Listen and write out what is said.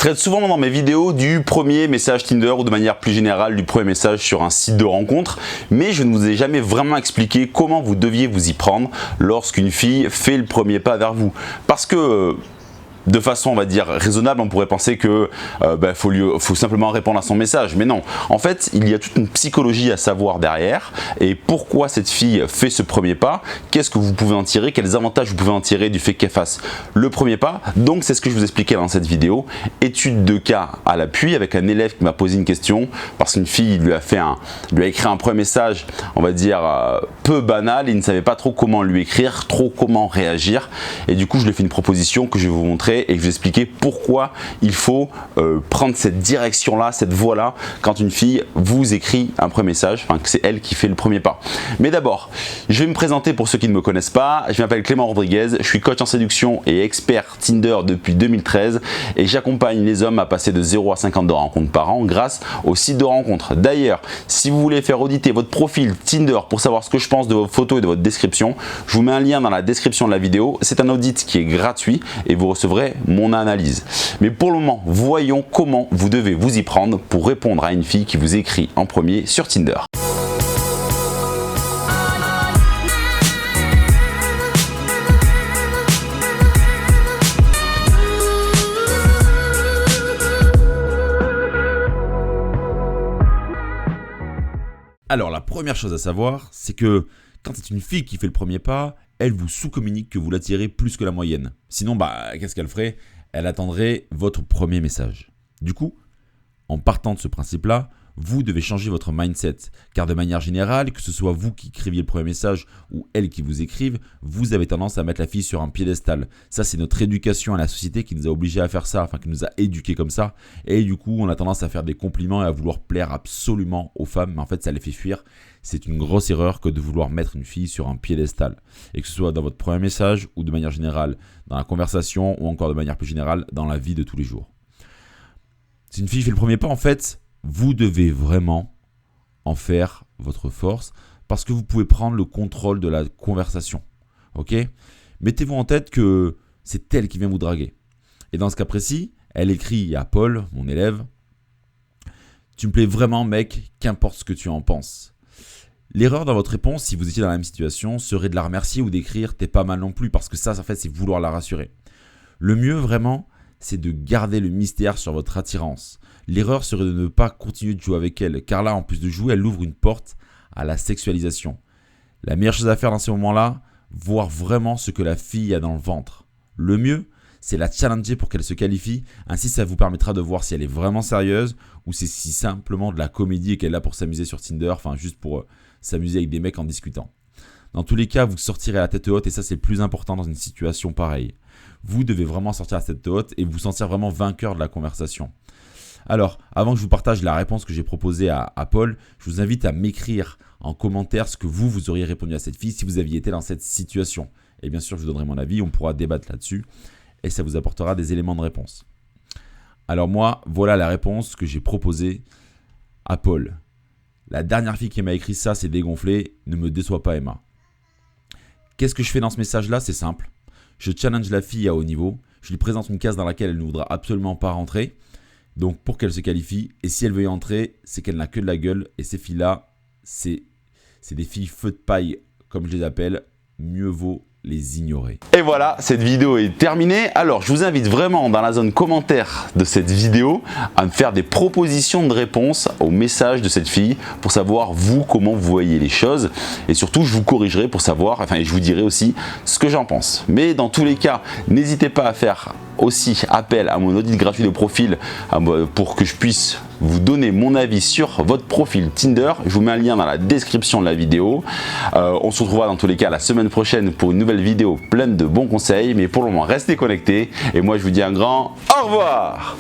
traite souvent dans mes vidéos du premier message Tinder ou de manière plus générale du premier message sur un site de rencontre, mais je ne vous ai jamais vraiment expliqué comment vous deviez vous y prendre lorsqu'une fille fait le premier pas vers vous. Parce que de façon, on va dire, raisonnable, on pourrait penser que faut simplement répondre à son message. Mais non, en fait, il y a toute une psychologie à savoir derrière. Et pourquoi cette fille fait ce premier pas, qu'est-ce que vous pouvez en tirer, quels avantages vous pouvez en tirer du fait qu'elle fasse le premier pas. Donc, c'est ce que je vous expliquais dans cette vidéo. Étude de cas à l'appui avec un élève qui m'a posé une question parce qu'une fille lui a écrit un premier message, on va dire, peu banal. Il ne savait pas trop comment lui écrire, trop comment réagir. Et du coup, je lui ai fait une proposition que je vais vous montrer et que je vais expliquer pourquoi il faut prendre cette direction-là, cette voie-là, quand une fille vous écrit un premier message, enfin que c'est elle qui fait le premier pas. Mais d'abord, je vais me présenter pour ceux qui ne me connaissent pas. Je m'appelle Clément Rodriguez, je suis coach en séduction et expert Tinder depuis 2013 et j'accompagne les hommes à passer de 0 à 50 de rencontres par an grâce au site de rencontres. D'ailleurs, si vous voulez faire auditer votre profil Tinder pour savoir ce que je pense de vos photos et de votre description, je vous mets un lien dans la description de la vidéo. C'est un audit qui est gratuit et vous recevrez mon analyse. Mais pour le moment, voyons comment vous devez vous y prendre pour répondre à une fille qui vous écrit en premier sur Tinder. Alors la première chose à savoir, c'est que quand c'est une fille qui fait le premier pas, elle vous sous-communique que vous l'attirez plus que la moyenne. Sinon, qu'est-ce qu'elle ferait? Elle attendrait votre premier message. Du coup, en partant de ce principe-là, vous devez changer votre mindset. Car de manière générale, que ce soit vous qui écriviez le premier message ou elle qui vous écrive, vous avez tendance à mettre la fille sur un piédestal. Ça, c'est notre éducation à la société qui nous a obligés à faire ça, enfin qui nous a éduqués comme ça. Et du coup, on a tendance à faire des compliments et à vouloir plaire absolument aux femmes. Mais en fait, ça les fait fuir. C'est une grosse erreur que de vouloir mettre une fille sur un piédestal. Et que ce soit dans votre premier message ou de manière générale dans la conversation ou encore de manière plus générale dans la vie de tous les jours. Si une fille fait le premier pas, en fait, vous devez vraiment en faire votre force parce que vous pouvez prendre le contrôle de la conversation. Ok ? Mettez-vous en tête que c'est elle qui vient vous draguer. Et dans ce cas précis, elle écrit à Paul, mon élève, « Tu me plais vraiment, mec, qu'importe ce que tu en penses. » L'erreur dans votre réponse, si vous étiez dans la même situation, serait de la remercier ou d'écrire « T'es pas mal non plus » parce que ça, en fait, c'est vouloir la rassurer. Le mieux, vraiment, c'est de garder le mystère sur votre attirance. L'erreur serait de ne pas continuer de jouer avec elle, car là, en plus de jouer, elle ouvre une porte à la sexualisation. La meilleure chose à faire dans ces moments-là, voir vraiment ce que la fille a dans le ventre. Le mieux, c'est la challenger pour qu'elle se qualifie, ainsi ça vous permettra de voir si elle est vraiment sérieuse ou si c'est simplement de la comédie et qu'elle est là pour s'amuser sur Tinder, enfin juste pour s'amuser avec des mecs en discutant. Dans tous les cas, vous sortirez à la tête haute et ça c'est le plus important dans une situation pareille. Vous devez vraiment sortir à la tête haute et vous sentir vraiment vainqueur de la conversation. Alors, avant que je vous partage la réponse que j'ai proposée à Paul, je vous invite à m'écrire en commentaire ce que vous auriez répondu à cette fille si vous aviez été dans cette situation. Et bien sûr, je vous donnerai mon avis, on pourra débattre là-dessus et ça vous apportera des éléments de réponse. Alors moi, voilà la réponse que j'ai proposée à Paul. La dernière fille qui m'a écrit ça, c'est dégonflé, ne me déçois pas Emma. Qu'est-ce que je fais dans ce message-là? C'est simple. Je challenge la fille à haut niveau, je lui présente une case dans laquelle elle ne voudra absolument pas rentrer. Donc pour qu'elle se qualifie, et si elle veut y entrer, c'est qu'elle n'a que de la gueule. Et ces filles-là, c'est des filles feu de paille, comme je les appelle, mieux vaut les ignorer. Et voilà, cette vidéo est terminée. Alors, je vous invite vraiment dans la zone commentaire de cette vidéo à me faire des propositions de réponse au message de cette fille pour savoir vous comment vous voyez les choses et surtout je vous corrigerai pour savoir, enfin je vous dirai aussi ce que j'en pense. Mais dans tous les cas, n'hésitez pas à faire aussi appel à mon audit gratuit de profil pour que je puisse vous donner mon avis sur votre profil Tinder. Je vous mets un lien dans la description de la vidéo. On se retrouvera dans tous les cas la semaine prochaine pour une nouvelle vidéo pleine de bons conseils. Mais pour le moment, restez connectés. Et moi, je vous dis un grand au revoir.